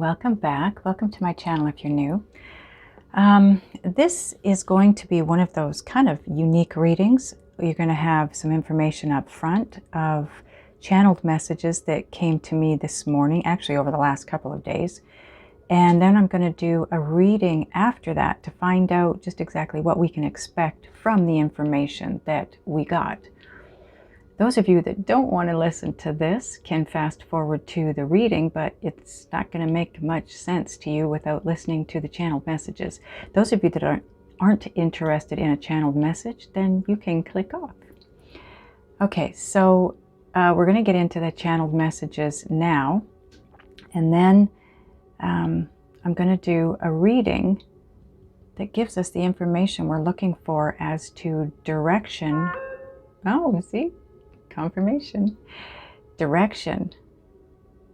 welcome back. Welcome to my channel if you're new. This is going to be one of those kind of unique readings. You're going to have some information up front of channeled messages that came to me this morning, actually over the last couple of days. And then I'm going to do a reading after that to find out just exactly what we can expect from the information that we got. Those of you that don't want to listen to this can fast forward to the reading, but it's not going to make much sense to you without listening to the channeled messages. Those of you that aren't interested in a channeled message, then you can click off. Okay, so we're going to get into the channeled messages now, and then I'm going to do a reading that gives us the information we're looking for as to direction. Oh, see? Confirmation. Direction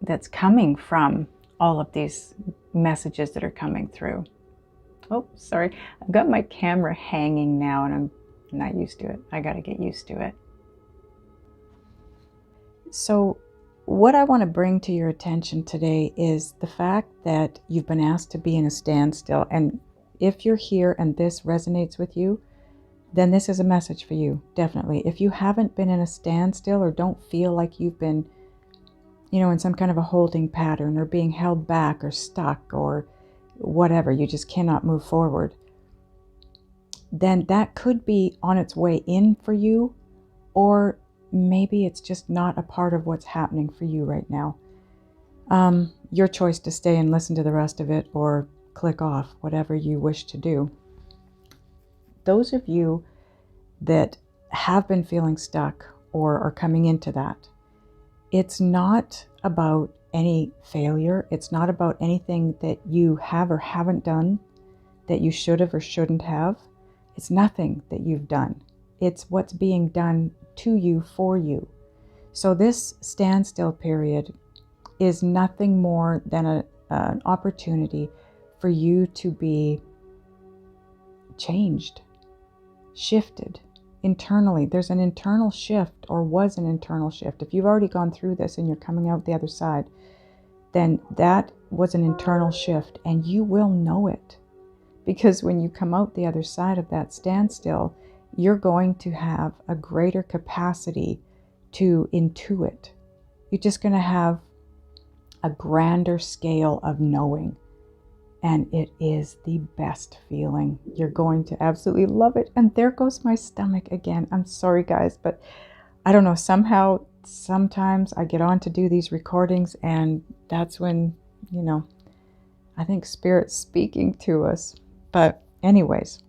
that's coming from all of these messages that are coming through. Oh, sorry. I've got my camera hanging now and I'm not used to it. I got to get used to it. So what I want to bring to your attention today is the fact that you've been asked to be in a standstill. And if you're here and this resonates with you, then this is a message for you, definitely. If you haven't been in a standstill or don't feel like you've been, in some kind of a holding pattern or being held back or stuck or whatever, you just cannot move forward, then that could be on its way in for you, or maybe it's just not a part of what's happening for you right now. Your choice to stay and listen to the rest of it or click off, whatever you wish to do. Those of you that have been feeling stuck or are coming into that, it's not about any failure. It's not about anything that you have or haven't done that you should have or shouldn't have. It's nothing that you've done. It's what's being done to you for you. So this standstill period is nothing more than an opportunity for you to be changed, shifted internally. There's an internal shift, or was an internal shift. If you've already gone through this and you're coming out the other side, then that was an internal shift, and you will know it. Because when you come out the other side of that standstill, you're going to have a greater capacity to intuit. You're just going to have a grander scale of knowing. And it is the best feeling. You're going to absolutely love it. And there goes my stomach again. I'm sorry, guys, but I don't know. Somehow, sometimes I get on to do these recordings, and that's when, I think Spirit's speaking to us. But anyways,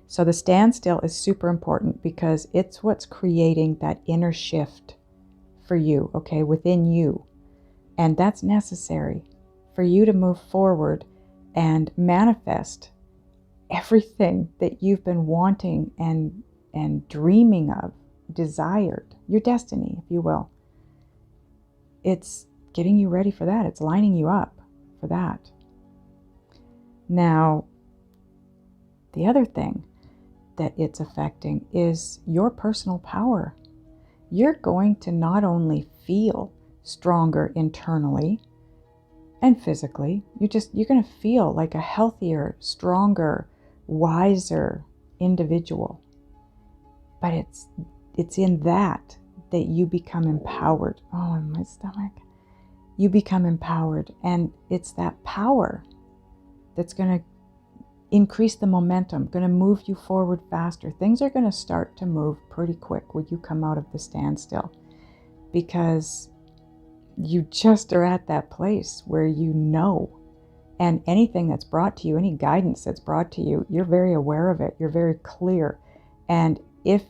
so the standstill is super important because it's what's creating that inner shift for you, okay, within you. And that's necessary for you to move forward and manifest everything that you've been wanting and dreaming of, desired, your destiny, if you will. It's getting you ready for that. It's lining you up for that. Now, the other thing that it's affecting is your personal power. You're going to not only feel stronger internally and physically, you're going to feel like a healthier, stronger, wiser individual. But it's in that you become empowered. Oh, in my stomach. You become empowered, and it's that power that's going to increase the momentum, going to move you forward faster. Things are going to start to move pretty quick when you come out of the standstill, because you just are at that place where you know, and anything that's brought to you, any guidance that's brought to you, you're very aware of it. You're very clear. And if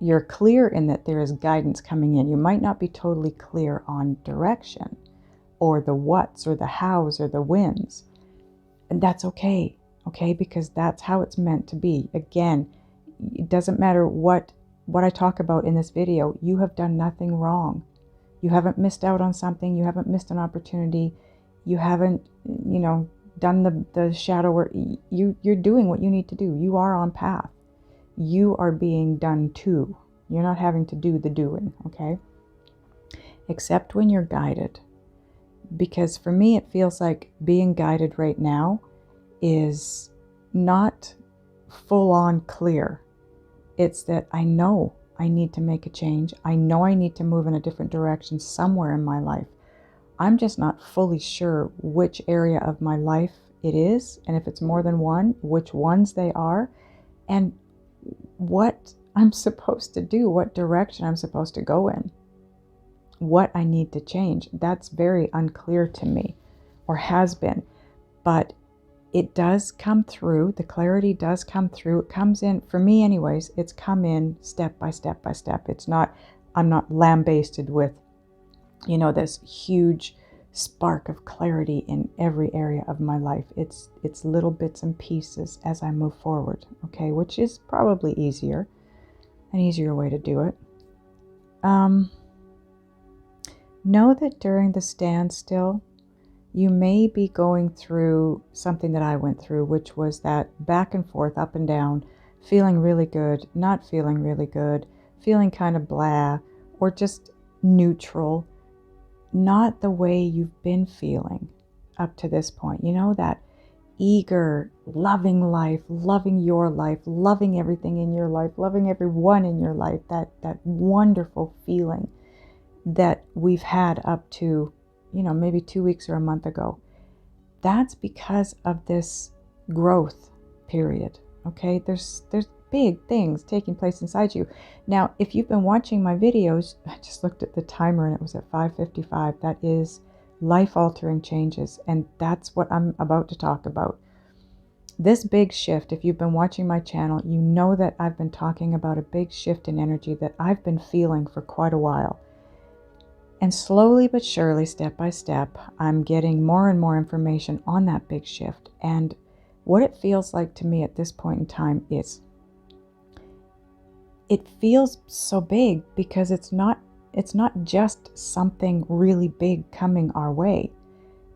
you're clear in that there is guidance coming in, you might not be totally clear on direction or the whats or the hows or the whens. And that's okay, because that's how it's meant to be. Again, it doesn't matter what I talk about in this video. You have done nothing wrong. You haven't missed out on something. You haven't missed an opportunity. You haven't, done the shadow work. You're doing what you need to do. You are on path. You are being done to. You're not having to do the doing, okay? Except when you're guided. Because for me, it feels like being guided right now is not full on clear. It's that I know I need to make a change. I know I need to move in a different direction somewhere in my life. I'm just not fully sure which area of my life it is, and if it's more than one, which ones they are, and what I'm supposed to do, what direction I'm supposed to go in, what I need to change. That's very unclear to me, or has been. But it does come through. The clarity does come through. It comes in, for me anyways, it's come in step by step by step. It's not, I'm not lambasted with, this huge spark of clarity in every area of my life. It's little bits and pieces as I move forward, okay, which is probably an easier way to do it. Know that during the standstill, you may be going through something that I went through, which was that back and forth, up and down, feeling really good, not feeling really good, feeling kind of blah, or just neutral, not the way you've been feeling up to this point. That eager, loving life, loving your life, loving everything in your life, loving everyone in your life, that wonderful feeling that we've had up to, maybe 2 weeks or a month ago. That's because of this growth period, okay? There's big things taking place inside you. Now, if you've been watching my videos, I just looked at the timer and it was at 5:55. That is life-altering changes, and that's what I'm about to talk about. This big shift, if you've been watching my channel, you know that I've been talking about a big shift in energy that I've been feeling for quite a while. And slowly but surely, step by step, I'm getting more and more information on that big shift. And what it feels like to me at this point in time is, it feels so big because it's not just something really big coming our way.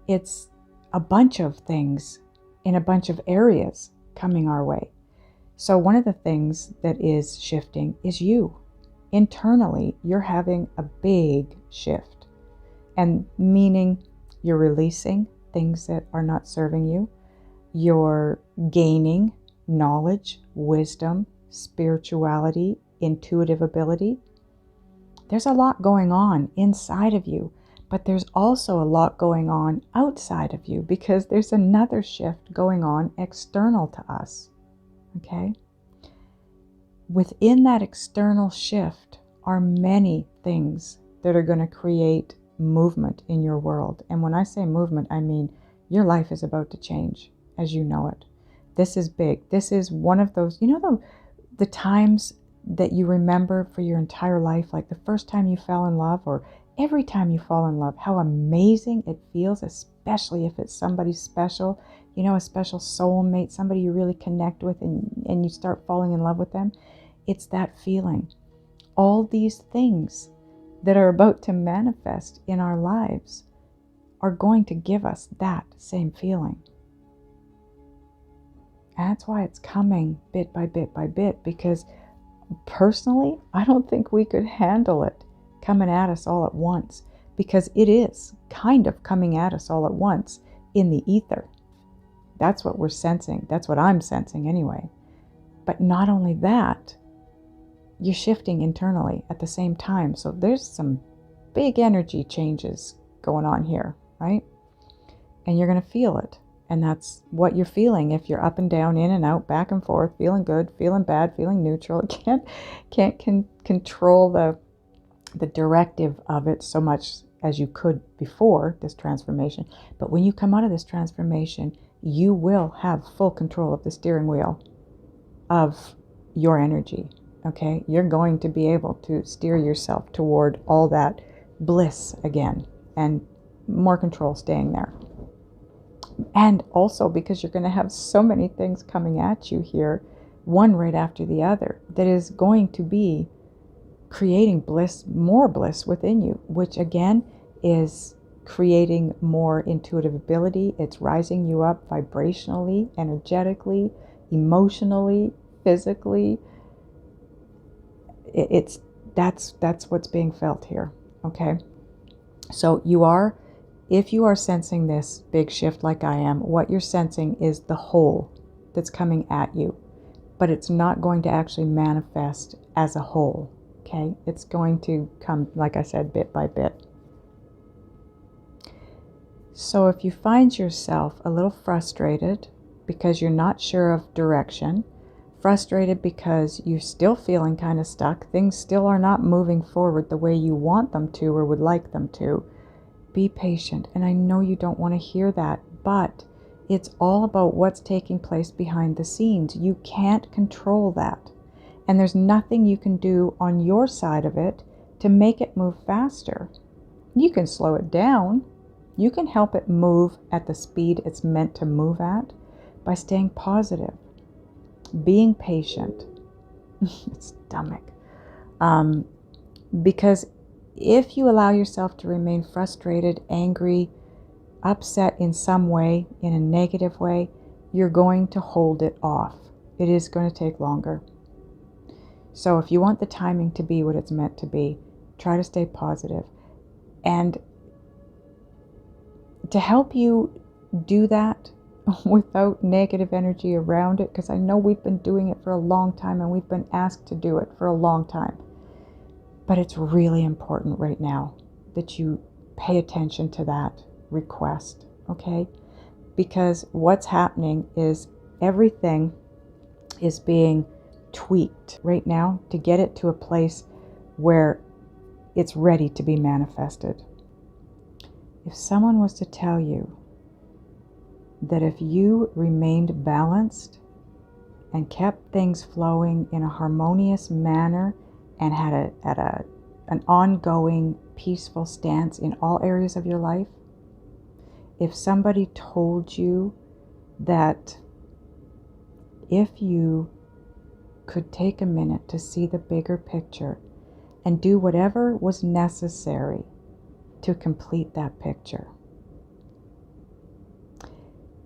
It's a bunch of things in a bunch of areas coming our way. So one of the things that is shifting is you. Internally, you're having a big shift, and meaning you're releasing things that are not serving you. You're gaining knowledge, wisdom, spirituality, intuitive ability. There's a lot going on inside of you, but there's also a lot going on outside of you because there's another shift going on external to us, okay? Within that external shift are many things that are going to create movement in your world. And when I say movement, I mean your life is about to change as you know it. This is big. This is one of those, the times that you remember for your entire life, like the first time you fell in love, or every time you fall in love, how amazing it feels, especially if it's somebody special, a special soulmate, somebody you really connect with, and you start falling in love with them. It's that feeling. All these things that are about to manifest in our lives are going to give us that same feeling. And that's why it's coming bit by bit by bit, because personally, I don't think we could handle it coming at us all at once, because it is kind of coming at us all at once in the ether. That's what we're sensing. That's what I'm sensing anyway. But not only that, you're shifting internally at the same time. So there's some big energy changes going on here, right? And you're going to feel it. And that's what you're feeling if you're up and down, in and out, back and forth, feeling good, feeling bad, feeling neutral. Can't control the directive of it so much as you could before this transformation. But when you come out of this transformation, you will have full control of the steering wheel of your energy. Okay, you're going to be able to steer yourself toward all that bliss again, and more control staying there. And also because you're going to have so many things coming at you here, one right after the other, that is going to be creating bliss, more bliss within you, which again is creating more intuitive ability. It's rising you up vibrationally, energetically, emotionally, physically. That's what's being felt here. Okay, so you are if you are sensing this big shift like I am, what you're sensing is the whole that's coming at you. But it's not going to actually manifest as a whole, okay? It's going to come, like I said, bit by bit. So if you find yourself a little frustrated because you're not sure of direction, frustrated because you're still feeling kind of stuck, things still are not moving forward the way you want them to or would like them to, be patient. And I know you don't want to hear that, but it's all about what's taking place behind the scenes. You can't control that. And there's nothing you can do on your side of it to make it move faster. You can slow it down. You can help it move at the speed it's meant to move at by staying positive, being patient. Stomach. Because if you allow yourself to remain frustrated, angry, upset in some way, in a negative way, you're going to hold it off. It is going to take longer. So if you want the timing to be what it's meant to be, try to stay positive. And to help you do that without negative energy around it, because I know we've been doing it for a long time and we've been asked to do it for a long time. But it's really important right now that you pay attention to that request, okay? Because what's happening is everything is being tweaked right now to get it to a place where it's ready to be manifested. If someone was to tell you that if you remained balanced and kept things flowing in a harmonious manner and had an ongoing peaceful stance in all areas of your life, if somebody told you that if you could take a minute to see the bigger picture and do whatever was necessary to complete that picture,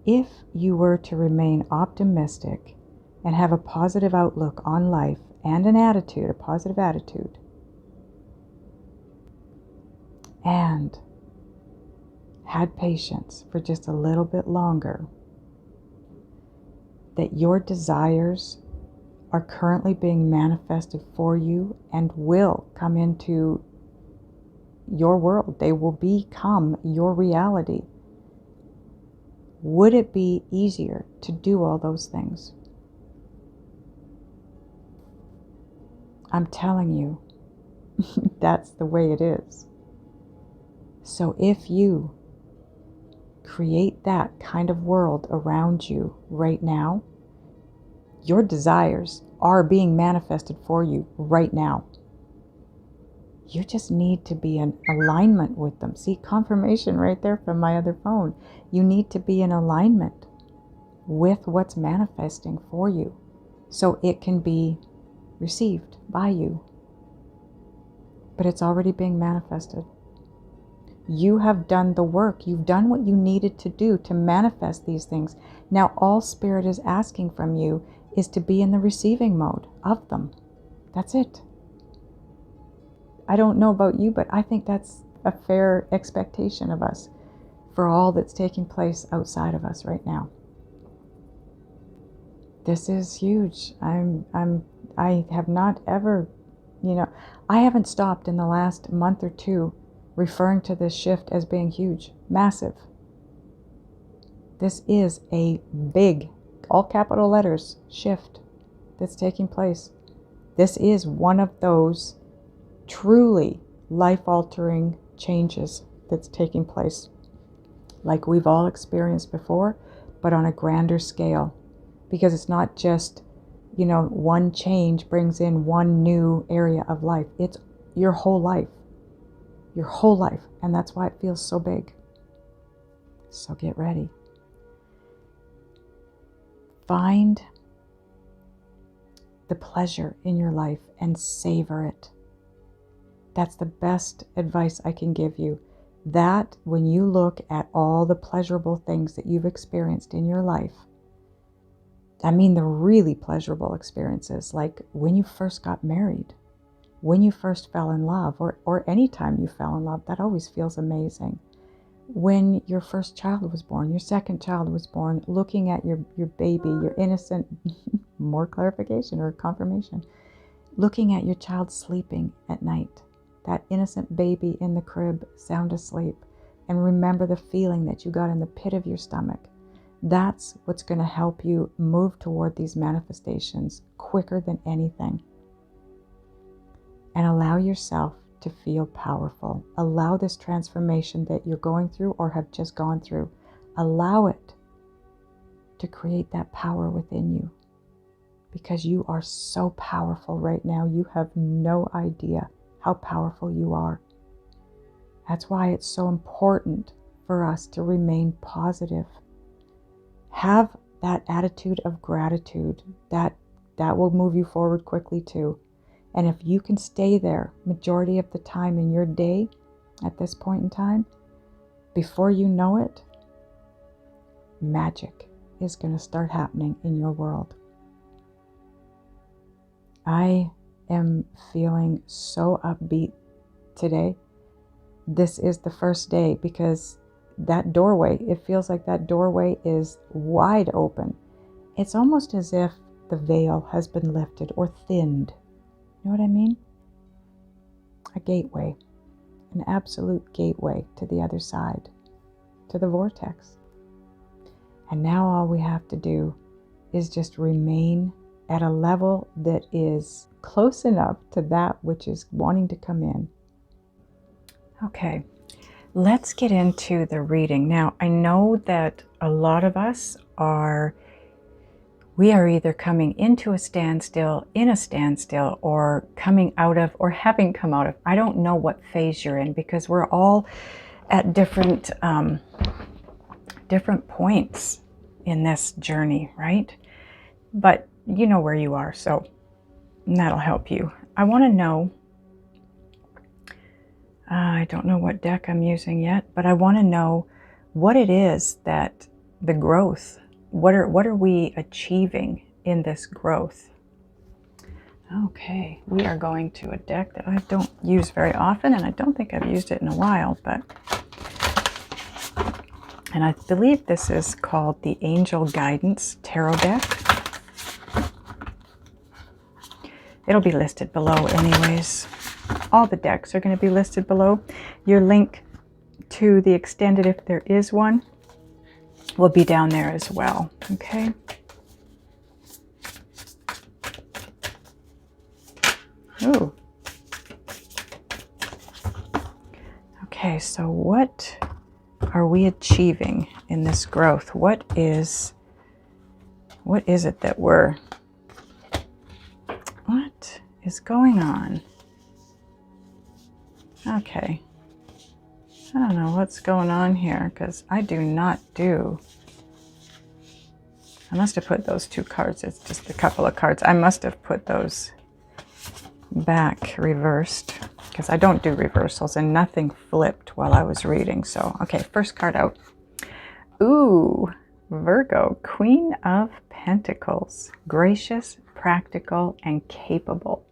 if you were to remain optimistic and have a positive outlook on life and an attitude, a positive attitude, and had patience for just a little bit longer, that your desires are currently being manifested for you and will come into your world. They will become your reality. Would it be easier to do all those things? I'm telling you, that's the way it is. So if you create that kind of world around you right now, your desires are being manifested for you right now. You just need to be in alignment with them. See, confirmation right there from my other phone. You need to be in alignment with what's manifesting for you so it can be received by you. But it's already being manifested. You have done the work. You've done what you needed to do to manifest these things. Now all Spirit is asking from you is to be in the receiving mode of them. That's it. I don't know about you, but I think that's a fair expectation of us for all that's taking place outside of us right now. This is huge. I have not ever, I haven't stopped in the last month or two referring to this shift as being huge, massive. This is a big, all capital letters, shift that's taking place. This is one of those truly life-altering changes that's taking place, like we've all experienced before, but on a grander scale. Because it's not just, one change brings in one new area of life. It's your whole life. Your whole life. And that's why it feels so big. So get ready. Find the pleasure in your life and savor it. That's the best advice I can give you. That when you look at all the pleasurable things that you've experienced in your life, I mean the really pleasurable experiences, like when you first got married, when you first fell in love, or any time you fell in love, that always feels amazing. when your first child was born, your second child was born, looking at your baby, your innocent, more clarification or confirmation, looking at your child sleeping at night, that innocent baby in the crib, sound asleep, and remember the feeling that you got in the pit of your stomach. That's what's going to help you move toward these manifestations quicker than anything. And allow yourself to feel powerful. Allow this transformation that you're going through or have just gone through. Allow it to create that power within you. Because you are so powerful right now. You have no idea how powerful you are. That's why it's so important for us to remain positive. Have that attitude of gratitude. That will move you forward quickly too. And if you can stay there majority of the time in your day at this point in time, before you know it, magic is going to start happening in your world. I am feeling so upbeat today. This is the first day because that doorway, it feels like that doorway is wide open. It's almost as if the veil has been lifted or thinned. You know what I mean? A gateway, an absolute gateway to the other side, to the vortex. And now all we have to do is just remain at a level that is close enough to that which is wanting to come in. Okay, let's get into the reading. Now, I know that a lot of us we are either coming into a standstill, in a standstill, or coming out of, or having come out of. I don't know what phase you're in because we're all at different points in this journey, right? But you know where you are, so that'll help you. I want to know, I don't know what deck I'm using yet, but I want to know what it is that the growth, what are we achieving in this growth? Okay, we are going to a deck that I don't use very often, and I don't think I've used it in a while, and I believe this is called the Angel Guidance Tarot deck. It'll be listed below anyways. All the decks are going to be listed below. Your link to the extended, if there is one, will be down there as well. Okay. Ooh. Okay, so what are we achieving in this growth? What is it that what is going on? Okay. I don't know what's going on here because I do not do. I must have put those two cards. It's just a couple of cards. I must have put those back reversed because I don't do reversals and nothing flipped while I was reading. So, okay, first card out. Ooh, Virgo, Queen of Pentacles. Gracious, practical, and capable.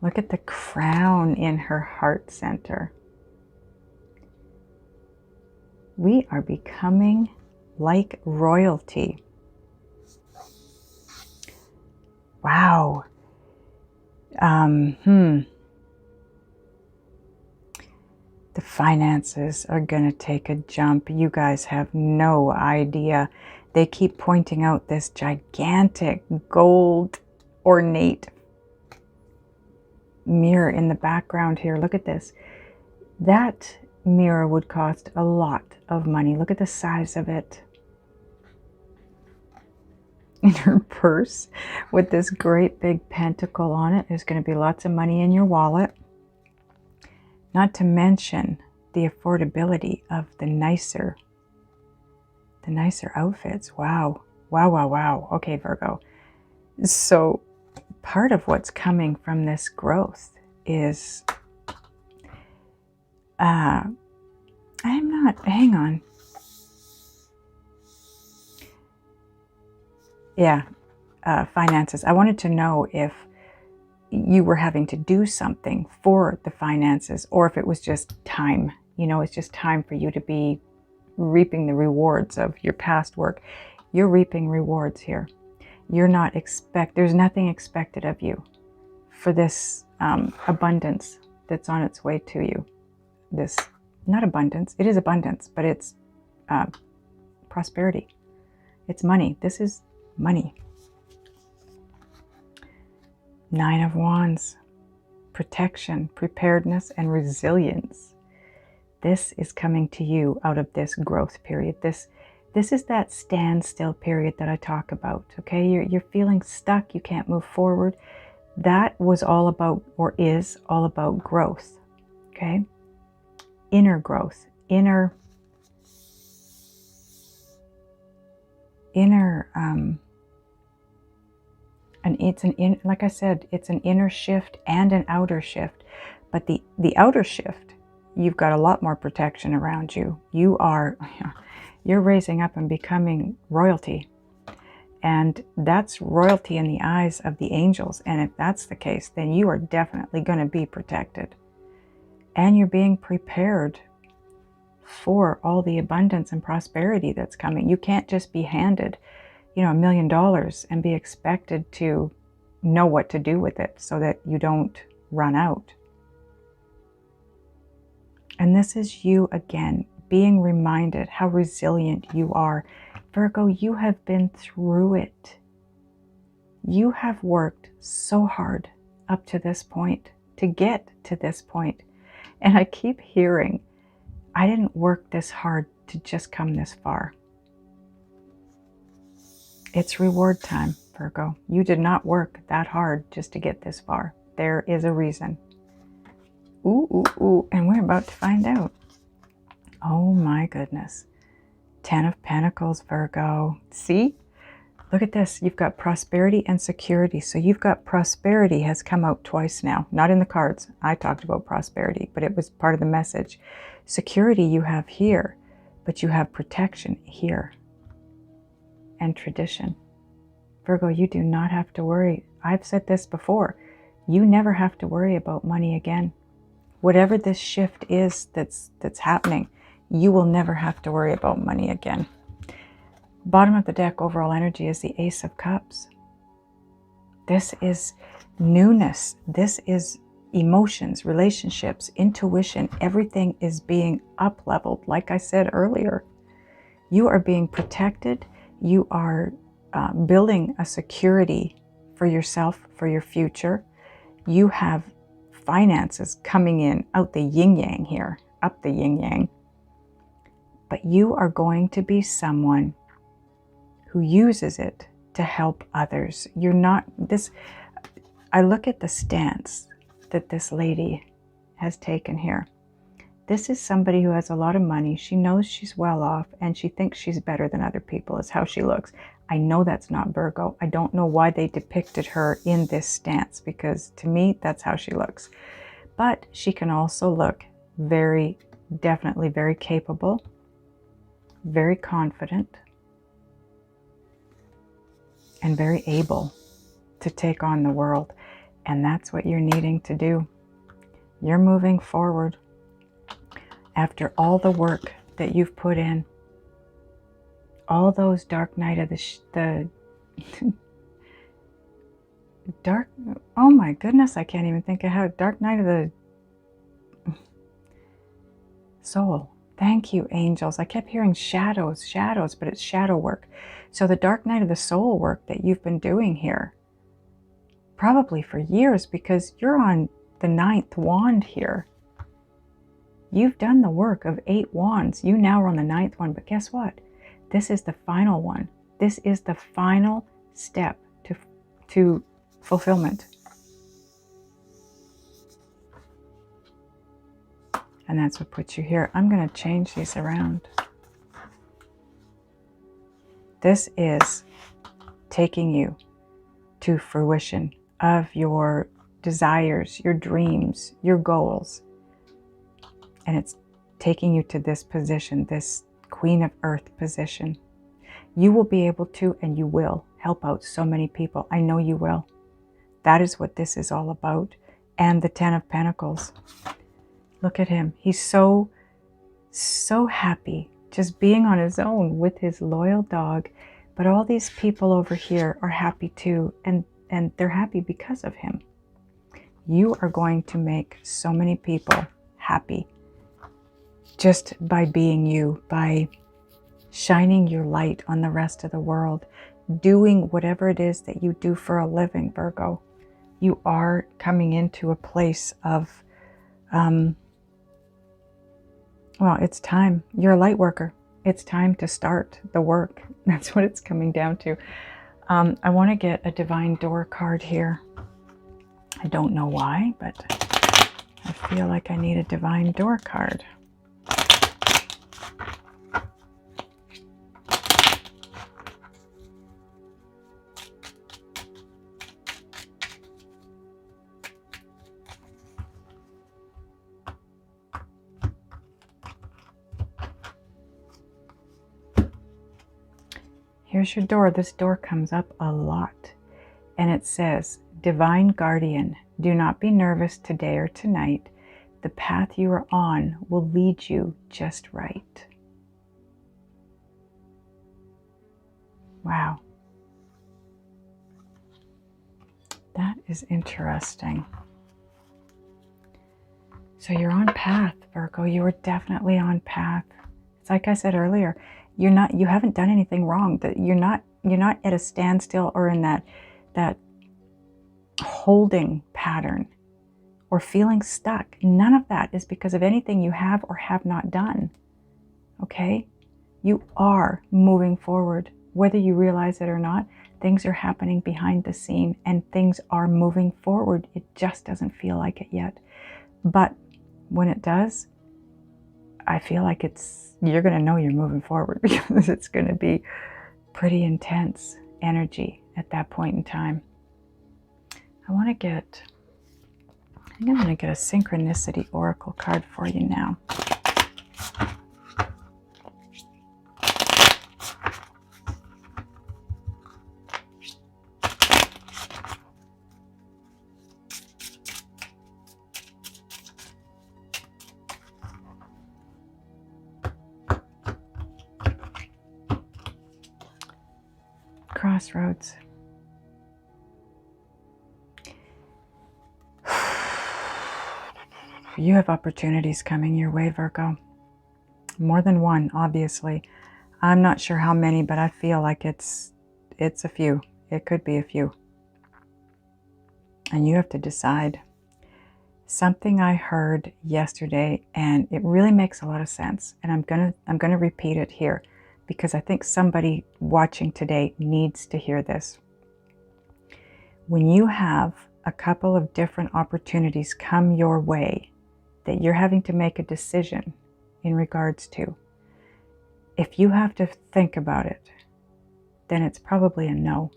Look at the crown in her heart center. We are becoming like royalty. Wow. The finances are going to take a jump. You guys have no idea. They keep pointing out this gigantic gold ornate mirror in the background here. Look at this. That mirror would cost a lot of money. Look at the size of it. In her purse with this great big pentacle on it. There's going to be lots of money in your wallet. Not to mention the affordability of the nicer outfits. Wow. Wow, wow, wow. Okay, Virgo. So part of what's coming from this growth is, hang on. Yeah, finances. I wanted to know if you were having to do something for the finances, or if it was just time. You know, it's just time for you to be reaping the rewards of your past work. You're reaping rewards here. You're not there's nothing expected of you for this abundance that's on its way to you. This, not abundance, it is abundance, but it's prosperity. It's money. This is money. 9 of Wands, protection, preparedness, and resilience. This is coming to you out of this growth period. This is that standstill period that I talk about, okay? You're feeling stuck, you can't move forward. That was all about, or is all about, growth, okay? Inner growth, and like I said, it's an inner shift and an outer shift. But the outer shift, you've got a lot more protection around you. You're raising up and becoming royalty. And that's royalty in the eyes of the angels. And if that's the case, then you are definitely going to be protected. And you're being prepared for all the abundance and prosperity that's coming. You can't just be handed, $1 million and be expected to know what to do with it so that you don't run out. And this is you again, being reminded how resilient you are. Virgo, you have been through it. You have worked so hard up to this point, to get to this point. And I keep hearing, I didn't work this hard to just come this far. It's reward time, Virgo. You did not work that hard just to get this far. There is a reason. Ooh, ooh, ooh. And we're about to find out. Oh my goodness. 10 of Pentacles, Virgo. See? Look at this. You've got prosperity and security. So you've got prosperity has come out twice now. Not in the cards. I talked about prosperity, but it was part of the message. Security you have here, but you have protection here. And tradition. Virgo, you do not have to worry. I've said this before. You never have to worry about money again. Whatever this shift is that's happening, you will never have to worry about money again. Bottom of the deck, overall energy, is the Ace of Cups. This is newness. This is emotions, relationships, intuition. Everything is being up-leveled. Like I said earlier, you are being protected. You are building a security for yourself, for your future. You have finances coming in, out the yin-yang here, up the yin-yang. But you are going to be someone who uses it to help others. You're not this. I look at the stance that this lady has taken here. This is somebody who has a lot of money. She knows she's well off and she thinks she's better than other people is how she looks. I know that's not Virgo. I don't know why they depicted her in this stance, because to me, that's how she looks. But she can also look definitely very capable, very confident, and very able to take on the world. And that's what you're needing to do. You're moving forward after all the work that you've put in. All those dark night of the dark, oh my goodness, I can't even think of how, dark night of the soul. Thank you, angels. I kept hearing shadows, but it's shadow work. So the dark night of the soul work that you've been doing here, probably for years, because you're on the 9th wand here. You've done the work of 8 wands. You now are on the 9th one, but guess what? This is the final one. This is the final step to fulfillment. And that's what puts you here. I'm going to change these around. This is taking you to fruition of your desires, your dreams, your goals. And it's taking you to this position, this Queen of Earth position. You will be able to, and you will, help out so many people. I know you will. That is what this is all about. And the Ten of Pentacles. Look at him. He's so happy just being on his own with his loyal dog. But all these people over here are happy too. And they're happy because of him. You are going to make so many people happy just by being you, by shining your light on the rest of the world, doing whatever it is that you do for a living, Virgo. You are coming into a place of, well, it's time. You're a light worker. It's time to start the work. That's what it's coming down to. I want to get a Divine Door card here. I don't know why, but I feel like I need a Divine Door card. Here's your door. This door comes up a lot. And it says, Divine Guardian, do not be nervous today or tonight. The path you are on will lead you just right. Wow. That is interesting. So you're on path, Virgo. You are definitely on path. It's like I said earlier, you haven't done anything wrong. That you're not at a standstill or in that holding pattern or feeling stuck. None of that is because of anything you have or have not done. Okay? You are moving forward. Whether you realize it or not, things are happening behind the scene and things are moving forward. It just doesn't feel like it yet. But when it does, I feel like you're going to know you're moving forward because it's going to be pretty intense energy at that point in time. I think I'm going to get a Synchronicity Oracle card for you now. Crossroads. You have opportunities coming your way, Virgo. More than one, obviously. I'm not sure how many, but I feel like it's a few. It could be a few. And you have to decide. Something I heard yesterday, and it really makes a lot of sense. And I'm gonna repeat it here because I think somebody watching today needs to hear this. When you have a couple of different opportunities come your way that you're having to make a decision in regards to, if you have to think about it, then it's probably a no.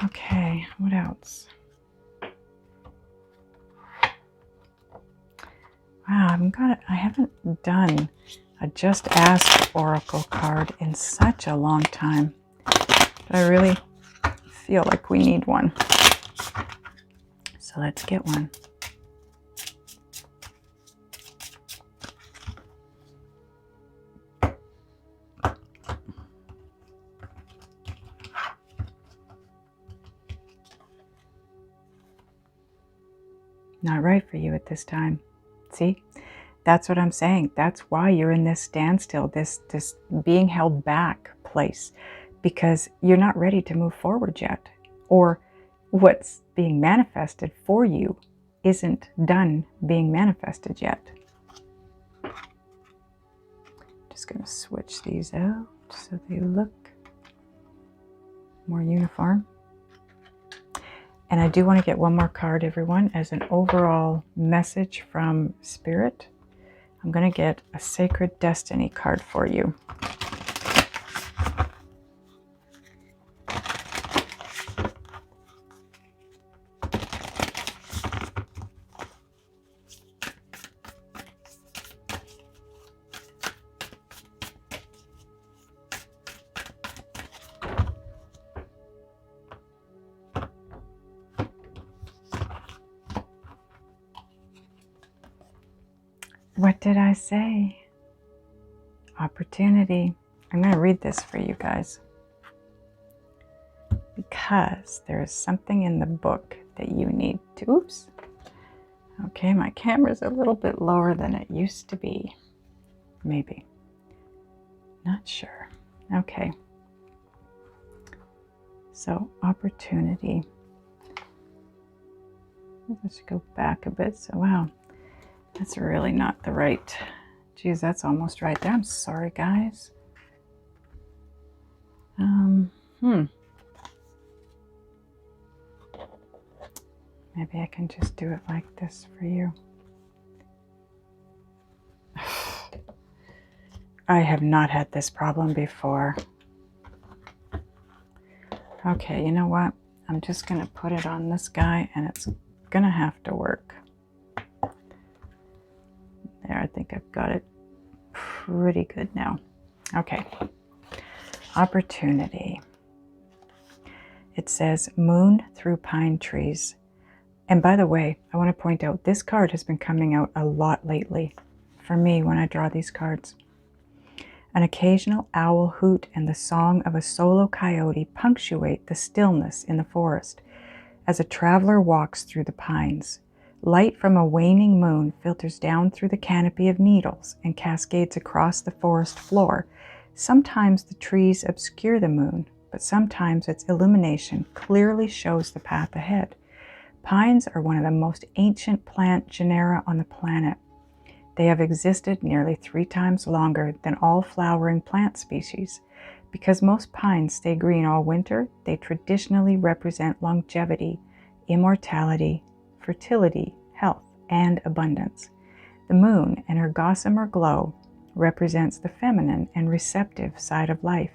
Okay, what else? Wow, I haven't done a Just Ask Oracle card in such a long time. But I really feel like we need one. So let's get one. Not right for you at this time. See? That's what I'm saying. That's why you're in this standstill, this being held back place, because you're not ready to move forward yet. Or what's being manifested for you isn't done being manifested yet. Just going to switch these out so they look more uniform. And I do want to get one more card, everyone, as an overall message from Spirit. I'm going to get a Sacred Destiny card for you. What did I say? Opportunity. I'm going to read this for you guys, because there is something in the book that you need to, oops. Okay, my camera's a little bit lower than it used to be. Maybe. Not sure. Okay. So, opportunity. Let's go back a bit. So, wow, that's really not the right. Geez, that's almost right there. I'm sorry, guys. Maybe I can just do it like this for you. I have not had this problem before. Okay, you know what? I'm just going to put it on this guy, and it's going to have to work. There, I think I've got it pretty good now. Okay. Opportunity. It says, moon through pine trees. And by the way, I want to point out, this card has been coming out a lot lately for me when I draw these cards. An occasional owl hoot and the song of a solo coyote punctuate the stillness in the forest as a traveler walks through the pines. Light from a waning moon filters down through the canopy of needles and cascades across the forest floor. Sometimes the trees obscure the moon, but sometimes its illumination clearly shows the path ahead. Pines are one of the most ancient plant genera on the planet. They have existed nearly 3 times longer than all flowering plant species. Because most pines stay green all winter, they traditionally represent longevity, immortality, fertility, health, and abundance. The moon and her gossamer glow represents the feminine and receptive side of life.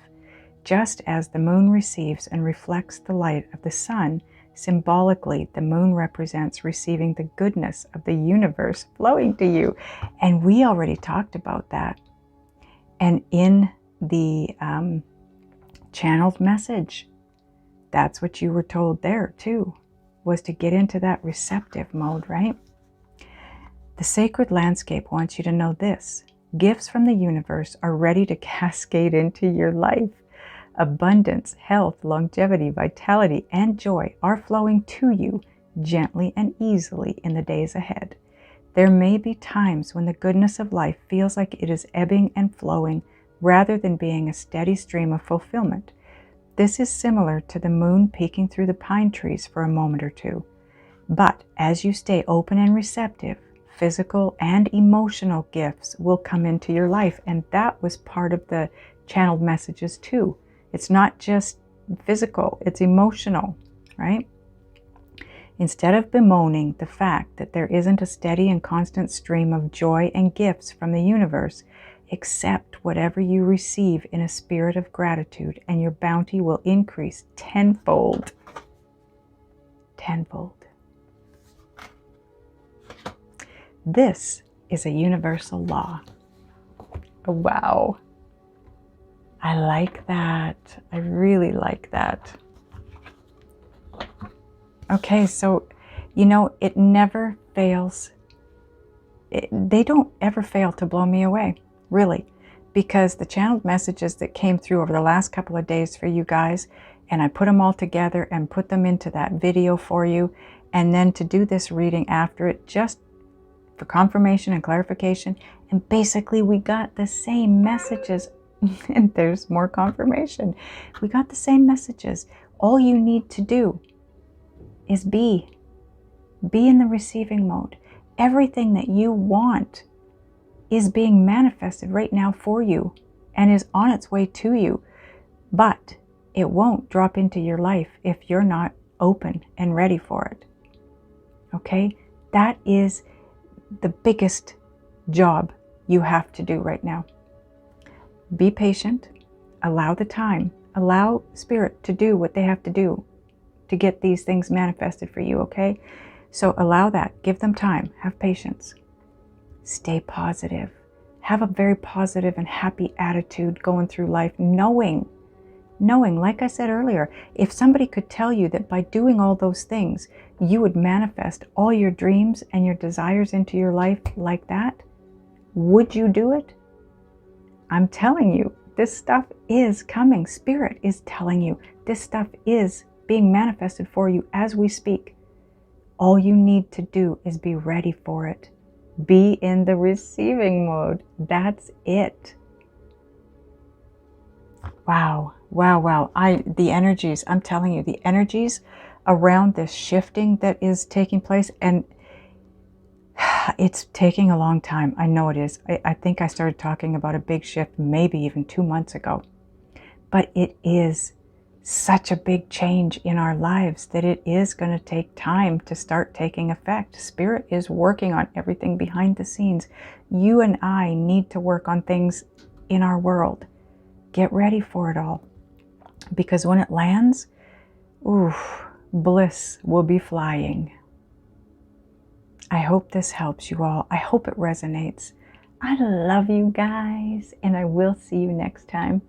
Just as the moon receives and reflects the light of the sun, symbolically, the moon represents receiving the goodness of the universe flowing to you. And we already talked about that. And in the channeled message, that's what you were told there too, was to get into that receptive mode, right? The sacred landscape wants you to know this. Gifts from the universe are ready to cascade into your life. Abundance, health, longevity, vitality, and joy are flowing to you gently and easily in the days ahead. There may be times when the goodness of life feels like it is ebbing and flowing rather than being a steady stream of fulfillment. This is similar to the moon peeking through the pine trees for a moment or two. But as you stay open and receptive, physical and emotional gifts will come into your life. And that was part of the channeled messages too. It's not just physical, it's emotional, right? Instead of bemoaning the fact that there isn't a steady and constant stream of joy and gifts from the universe, accept whatever you receive in a spirit of gratitude, and your bounty will increase tenfold. Tenfold. This is a universal law. Oh, wow. I like that. I really like that. Okay, so, you know, it never fails. They don't ever fail to blow me away, really, because the channeled messages that came through over the last couple of days for you guys, and I put them all together and put them into that video for you, and then to do this reading after it, just for confirmation and clarification, and basically we got the same messages. And there's more confirmation. We got the same messages. All you need to do is be in the receiving mode. Everything that you want is being manifested right now for you and is on its way to you. But it won't drop into your life if you're not open and ready for it. Okay? That is the biggest job you have to do right now. Be patient, allow the time, allow Spirit to do what they have to do to get these things manifested for you, okay? So allow that, give them time, have patience. Stay positive. Have a very positive and happy attitude going through life, knowing, like I said earlier, if somebody could tell you that by doing all those things, you would manifest all your dreams and your desires into your life like that, Would you do it? I'm telling you, this stuff is coming. Spirit is telling you this stuff is being manifested for you as we speak. All you need to do is be ready for it. Be in the receiving mode. That's it. Wow, wow, wow. The energies, I'm telling you, the energies around this shifting that is taking place, and it's taking a long time. I know it is. I think I started talking about a big shift maybe even 2 months ago. But it is such a big change in our lives that it is going to take time to start taking effect. Spirit is working on everything behind the scenes. You and I need to work on things in our world. Get ready for it all. Because when it lands, oof, bliss will be flying. I hope this helps you all. I hope it resonates. I love you guys, and I will see you next time.